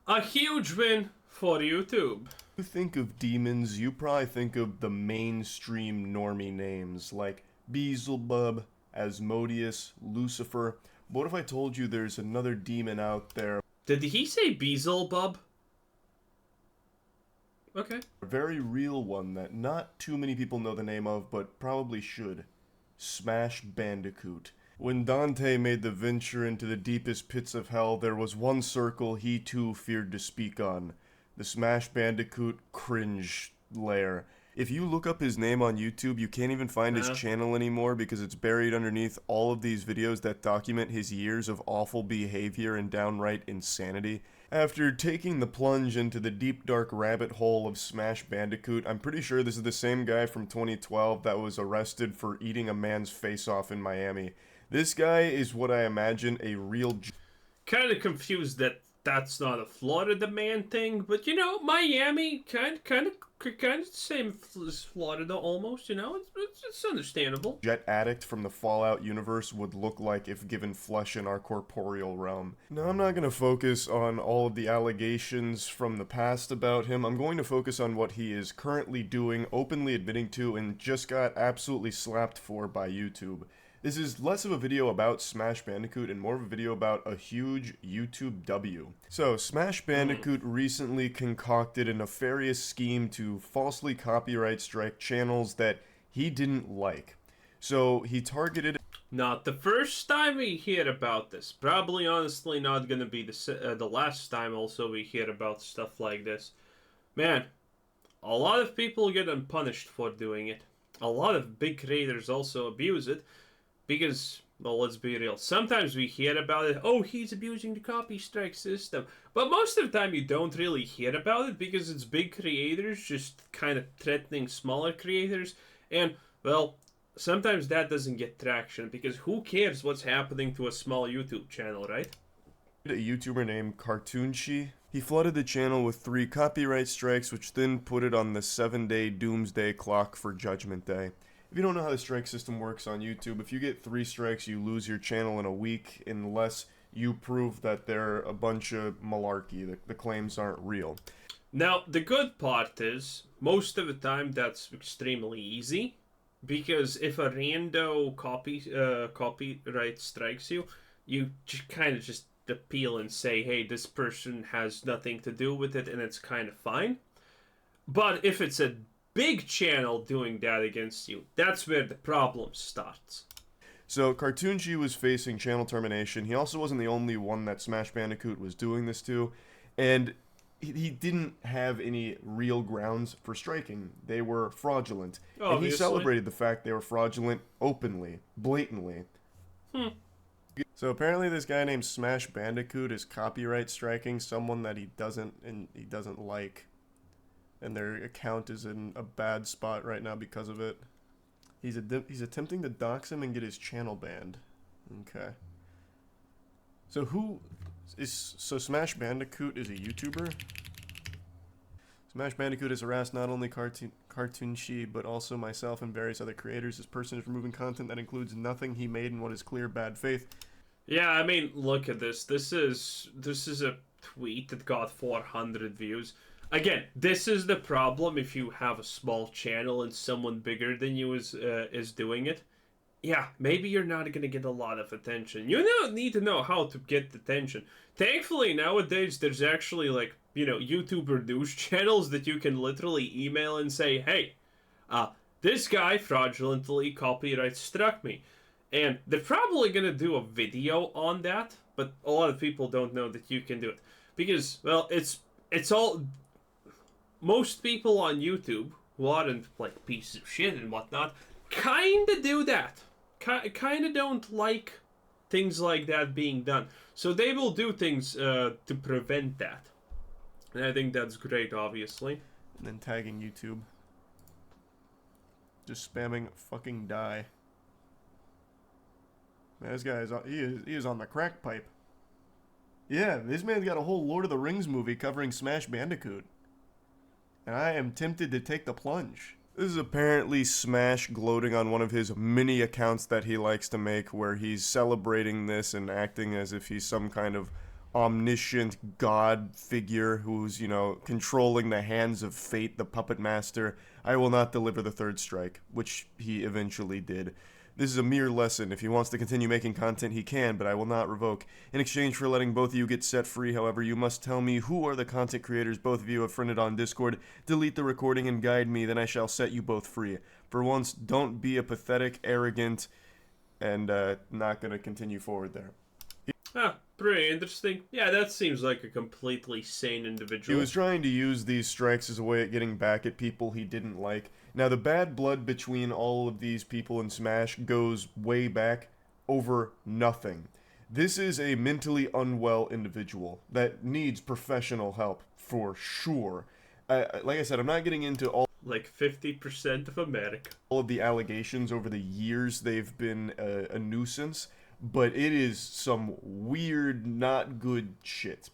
A huge win for YouTube. You think of demons, you probably think of the mainstream normie names like Beelzebub, Asmodeus, Lucifer. But what if I told you there's another demon out there, Did he say Beelzebub? Okay. a very real one that not too many people know the name of, but probably should? Smash Bandicoot. When Dante made the venture into the deepest pits of hell, there was one circle he too feared to speak on. The Smash Bandicoot cringe lair. If you look up his name on YouTube, you can't even find his Uh, channel anymore because it's buried underneath all of these videos that document his years of awful behavior and downright insanity. After taking the plunge into the deep dark rabbit hole of Smash Bandicoot, I'm pretty sure this is the same guy from 2012 that was arrested for eating a man's face off in Miami. This guy is what I imagine a real kind of confused that that's not a Florida man thing, but you know, Miami kind of same as Florida almost. You know, it's understandable. jet addict from the Fallout universe would look like if given flesh in our corporeal realm. Now, I'm not going to focus on all of the allegations from the past about him. I'm going to focus on what he is currently doing, openly admitting to, and just got absolutely slapped for by YouTube. This is less of a video about Smash Bandicoot and more of a video about a huge YouTube W. So, Smash Bandicoot recently concocted a nefarious scheme to falsely copyright strike channels that he didn't like. So, he targeted... Not the first time we hear about this. Probably, honestly, not gonna be the last time. Also, we hear about stuff like this. Man, a lot of people get unpunished for doing it. A lot of big creators also abuse it. Because, well, let's be real. Sometimes we hear about it, oh, he's abusing the copy strike system. But most of the time you don't really hear about it because it's big creators just kind of threatening smaller creators. And, well, sometimes that doesn't get traction because who cares what's happening to a small YouTube channel, right? A YouTuber named Cartoonshi. He flooded the channel with 3 copyright strikes, which then put it on the 7-day doomsday clock for Judgment Day. If you don't know how the strike system works on YouTube, if you get 3 strikes, you lose your channel in a week unless you prove that they're a bunch of malarkey, the claims aren't real. Now, the good part is, most of the time that's extremely easy, because if a rando copyright strikes you, you kind of just appeal and say, hey, this person has nothing to do with it, and it's kind of fine. But if it's a big channel doing that against you, that's where the problem starts. So, Cartoonshi was facing channel termination. He also wasn't the only one that Smash Bandicoot was doing this to, and he didn't have any real grounds for striking. They were fraudulent. Obviously. And he celebrated the fact they were fraudulent openly, blatantly. So apparently this guy named Smash Bandicoot is copyright striking someone that he doesn't like. And their account is in a bad spot right now because of it. He's attempting to dox him and get his channel banned. Okay. So Smash Bandicoot is a YouTuber? Smash Bandicoot has harassed not only Cartoonshi, but also myself and various other creators. This person is removing content that includes nothing he made in what is clear bad faith. Yeah, I mean, look at this. This is a tweet that got 400 views. Again, this is the problem if you have a small channel and someone bigger than you is doing it. Yeah, maybe you're not going to get a lot of attention. You don't need to know how to get attention. Thankfully, nowadays, there's actually, like, you know, YouTuber news channels that you can literally email and say, hey, this guy fraudulently copyright struck me. And they're probably going to do a video on that, but a lot of people don't know that you can do it. Because, well, it's all... Most people on YouTube, who aren't, like, pieces of shit and whatnot, kinda do that. Kinda don't like things like that being done. So they will do things to prevent that. And I think that's great, obviously. And then tagging YouTube. Just spamming fucking die. Man, this guy he is on the crack pipe. Yeah, this man's got a whole Lord of the Rings movie covering Smash Bandicoot. And I am tempted to take the plunge. This is apparently Smash gloating on one of his many accounts that he likes to make where he's celebrating this and acting as if he's some kind of omniscient god figure who's, controlling the hands of fate, the puppet master, I will not deliver the third strike, which he eventually did. This is a mere lesson. If he wants to continue making content, he can, but I will not revoke. In exchange for letting both of you get set free, however, you must tell me who are the content creators both of you have friended on Discord, delete the recording, and guide me, then I shall set you both free. For once, don't be a pathetic, arrogant, and not gonna continue forward there. Ah, pretty interesting. Yeah, that seems like a completely sane individual. He was trying to use these strikes as a way of getting back at people he didn't like. Now, the bad blood between all of these people in Smash goes way back over nothing. This is a mentally unwell individual that needs professional help, for sure. Like I said, I'm not getting into all... Like 50% of America. All of the allegations over the years they've been a nuisance, but it is some weird, not good shit.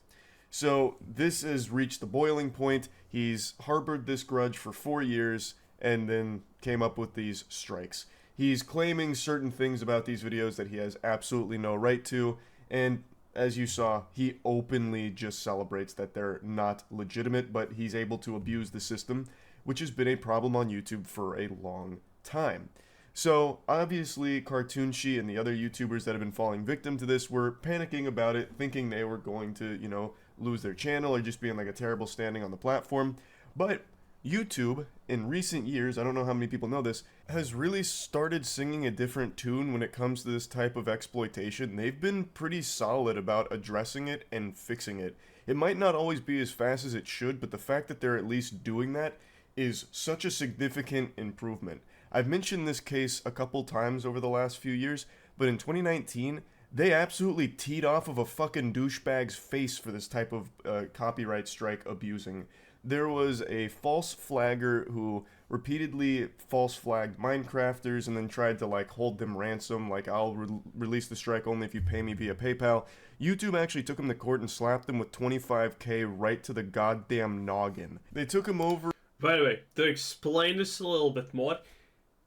So, this has reached the boiling point. He's harbored this grudge for 4 years, and then came up with these strikes. He's claiming certain things about these videos that he has absolutely no right to, and as you saw, he openly just celebrates that they're not legitimate, but he's able to abuse the system, which has been a problem on YouTube for a long time. So, obviously, Cartoonshi and the other YouTubers that have been falling victim to this were panicking about it, thinking they were going to, lose their channel or just be in like a terrible standing on the platform. But YouTube, in recent years, I don't know how many people know this, has really started singing a different tune when it comes to this type of exploitation. They've been pretty solid about addressing it and fixing it. It might not always be as fast as it should, but the fact that they're at least doing that is such a significant improvement. I've mentioned this case a couple times over the last few years, but in 2019, they absolutely teed off of a fucking douchebag's face for this type of copyright strike abusing. There was a false flagger who repeatedly false flagged Minecrafters and then tried to hold them ransom, I'll release the strike only if you pay me via PayPal. YouTube actually took him to court and slapped him with $25K right to the goddamn noggin. They took him over. By the way, to explain this a little bit more,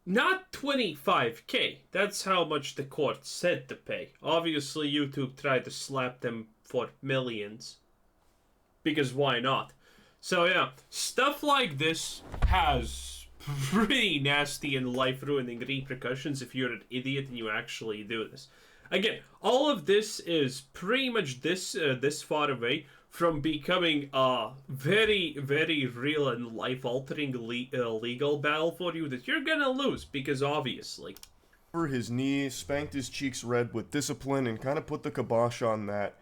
not 25K, that's how much the court said to pay. Obviously, YouTube tried to slap them for millions. Because why not? So yeah, stuff like this has pretty nasty and life-ruining repercussions if you're an idiot and you actually do this. Again, all of this is pretty much this far away from becoming a very, very real and life-altering legal battle for you that you're gonna lose, because obviously. Over his knee, spanked his cheeks red with discipline, and kind of put the kibosh on that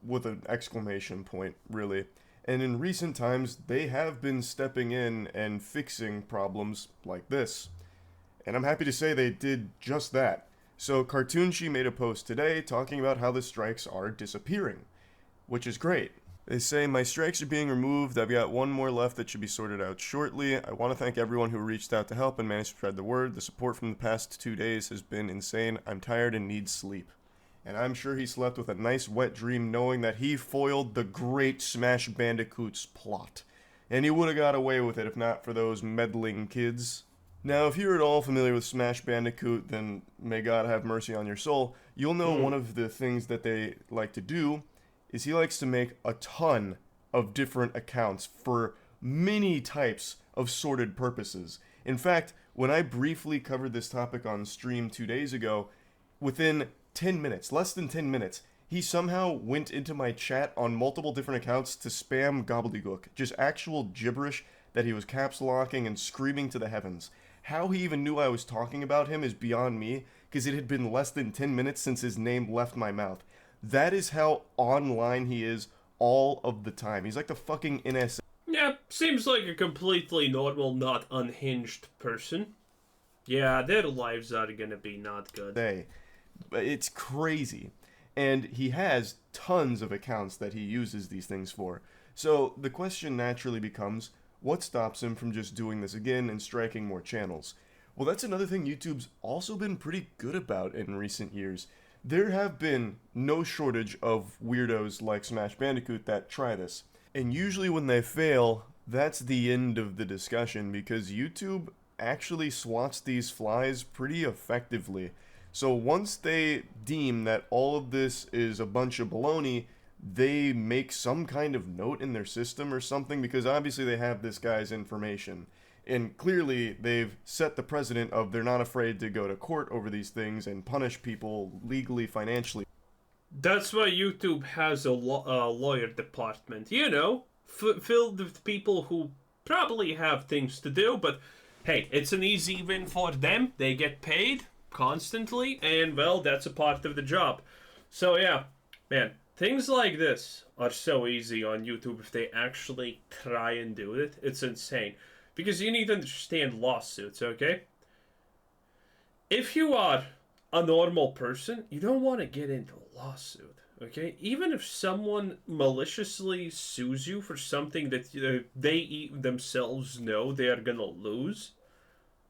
with an exclamation point, really. And in recent times, they have been stepping in and fixing problems like this. And I'm happy to say they did just that. So Cartoonshi made a post today talking about how the strikes are disappearing, which is great. They say, my strikes are being removed, I've got one more left that should be sorted out shortly. I want to thank everyone who reached out to help and managed to spread the word. The support from the past 2 days has been insane. I'm tired and need sleep. And I'm sure he slept with a nice wet dream knowing that he foiled the great Smash Bandicoot's plot. And he would have got away with it if not for those meddling kids. Now, if you're at all familiar with Smash Bandicoot, then may God have mercy on your soul. You'll know one of the things that they like to do is he likes to make a ton of different accounts for many types of sorted purposes. In fact, when I briefly covered this topic on stream 2 days ago, within 10 minutes, less than 10 minutes, he somehow went into my chat on multiple different accounts to spam gobbledygook, just actual gibberish that he was caps locking and screaming to the heavens. How he even knew I was talking about him is beyond me, because it had been less than 10 minutes since his name left my mouth. That is how online he is all of the time. He's like the fucking NSA. Yeah, seems like a completely normal, not unhinged person. Yeah, their lives are gonna be not good. It's crazy. And he has tons of accounts that he uses these things for. So the question naturally becomes, what stops him from just doing this again and striking more channels? Well, that's another thing YouTube's also been pretty good about in recent years. There have been no shortage of weirdos like Smash Bandicoot that try this. And usually when they fail, that's the end of the discussion because YouTube actually swats these flies pretty effectively. So once they deem that all of this is a bunch of baloney, they make some kind of note in their system or something, because obviously they have this guy's information. And clearly they've set the precedent of they're not afraid to go to court over these things and punish people legally, financially. That's why YouTube has a lawyer department, you know, filled with people who probably have things to do, but hey, it's an easy win for them. They get paid constantly, and well, that's a part of the job. So yeah, man, things like this are so easy on YouTube if they actually try and do it. It's insane. Because you need to understand lawsuits, okay? If you are a normal person, you don't want to get into a lawsuit, okay? Even if someone maliciously sues you for something that they themselves know they are going to lose,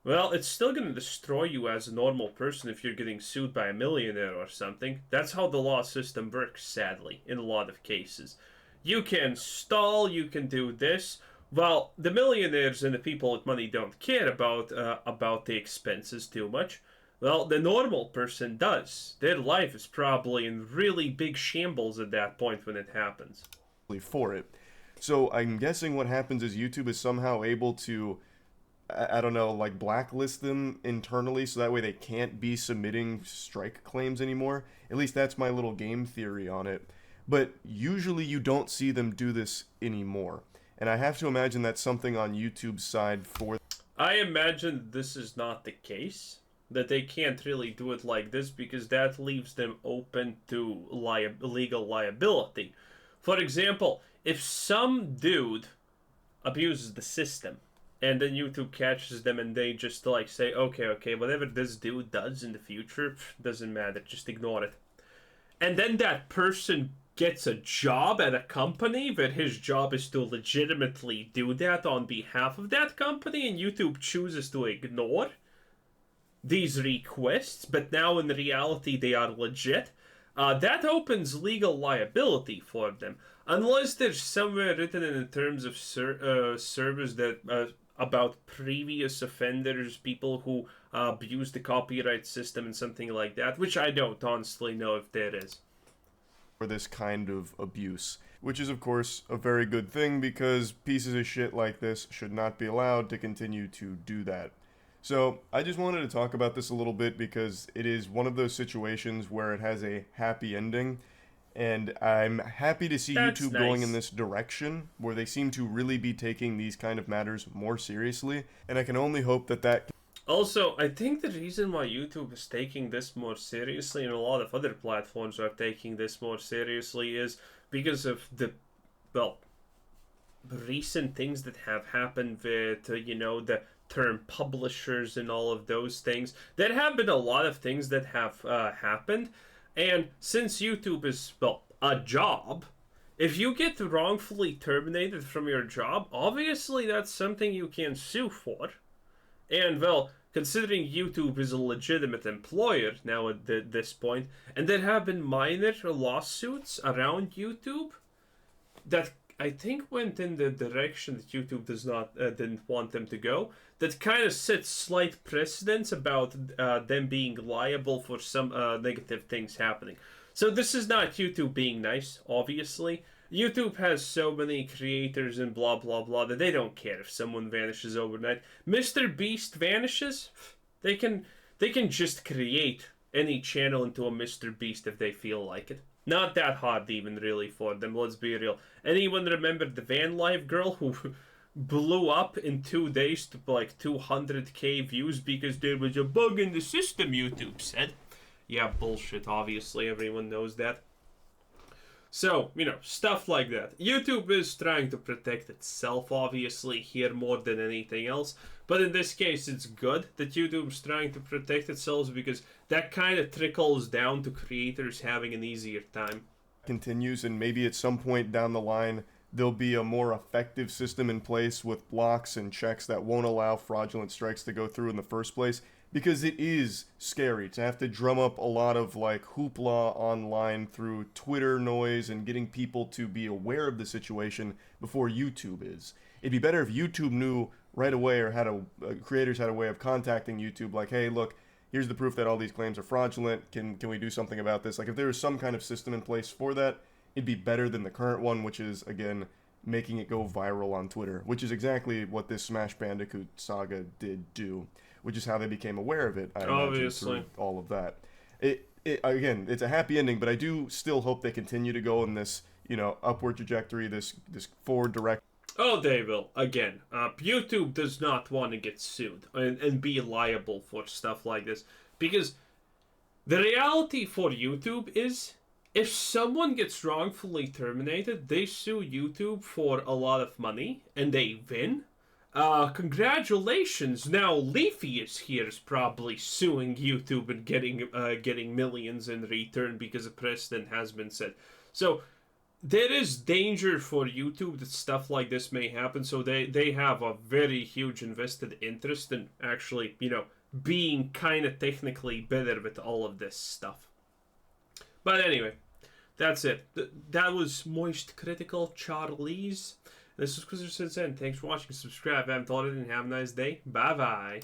well, it's still going to destroy you as a normal person if you're getting sued by a millionaire or something. That's how the law system works, sadly, in a lot of cases. You can stall, you can do this. Well, the millionaires and the people with money don't care about the expenses too much. Well, the normal person does. Their life is probably in really big shambles at that point when it happens. For it. So I'm guessing what happens is YouTube is somehow able to, I don't know, like blacklist them internally so that way they can't be submitting strike claims anymore. At least that's my little game theory on it. But usually you don't see them do this anymore. And I have to imagine that's something on YouTube's side for... I imagine this is not the case. That they can't really do it like this because that leaves them open to legal liability. For example, if some dude abuses the system and then YouTube catches them and they just like say, okay, whatever this dude does in the future, doesn't matter, just ignore it. And then that person gets a job at a company where his job is to legitimately do that on behalf of that company, and YouTube chooses to ignore these requests, but now in reality they are legit, that opens legal liability for them. Unless there's somewhere written in terms of service that about previous offenders, people who abuse the copyright system and something like that, which I don't honestly know if there is. For this kind of abuse, which is of course a very good thing because pieces of shit like this should not be allowed to continue to do that. So I just wanted to talk about this a little bit because it is one of those situations where it has a happy ending, and I'm happy to see That's YouTube nice. going in this direction where they seem to really be taking these kind of matters more seriously, and I can only hope that that... Also, I think the reason why YouTube is taking this more seriously and a lot of other platforms are taking this more seriously is because of the, well, recent things that have happened with, the term publishers and all of those things. There have been a lot of things that have happened, and since YouTube is, well, a job, if you get wrongfully terminated from your job, obviously that's something you can sue for. And, well, considering YouTube is a legitimate employer now at this point, and there have been minor lawsuits around YouTube that I think went in the direction that YouTube didn't want them to go, that kind of sets slight precedents about them being liable for some negative things happening. So this is not YouTube being nice, obviously. YouTube has so many creators and blah blah blah that they don't care if someone vanishes overnight. Mr. Beast vanishes, they can just create any channel into a Mr. Beast if they feel like it. Not that hard even really for them, let's be real. Anyone remember the Van Life girl who blew up in 2 days to like 200k views because there was a bug in the system, YouTube said? Yeah, bullshit, obviously, everyone knows that. So, stuff like that. YouTube is trying to protect itself, obviously, here more than anything else. But in this case, it's good that YouTube's trying to protect itself because that kind of trickles down to creators having an easier time. Continues, and maybe at some point down the line, there'll be a more effective system in place with blocks and checks that won't allow fraudulent strikes to go through in the first place. Because it is scary to have to drum up a lot of like hoopla online through Twitter noise and getting people to be aware of the situation before YouTube is. It'd be better if YouTube knew right away, or creators had a way of contacting YouTube like, hey, look, here's the proof that all these claims are fraudulent. Can we do something about this? Like if there was some kind of system in place for that, it'd be better than the current one, which is, again, making it go viral on Twitter, which is exactly what this Smash Bandicoot saga did do, which is how they became aware of it, I imagine, Obviously. through all of that. Again, it's a happy ending, but I do still hope they continue to go in this, upward trajectory, this forward direction. Oh, they will. Again, YouTube does not want to get sued and be liable for stuff like this. Because the reality for YouTube is, if someone gets wrongfully terminated, they sue YouTube for a lot of money, and they win. Congratulations! Now Leafy is probably suing YouTube and getting millions in return because a precedent has been set. So there is danger for YouTube that stuff like this may happen. So they have a very huge invested interest in actually, being kind of technically better with all of this stuff. But anyway, that's it. That was Moist Critical Charlize. This is Christopher Sinsen. Thanks for watching. Subscribe if you haven't already, and have a nice day. Bye bye.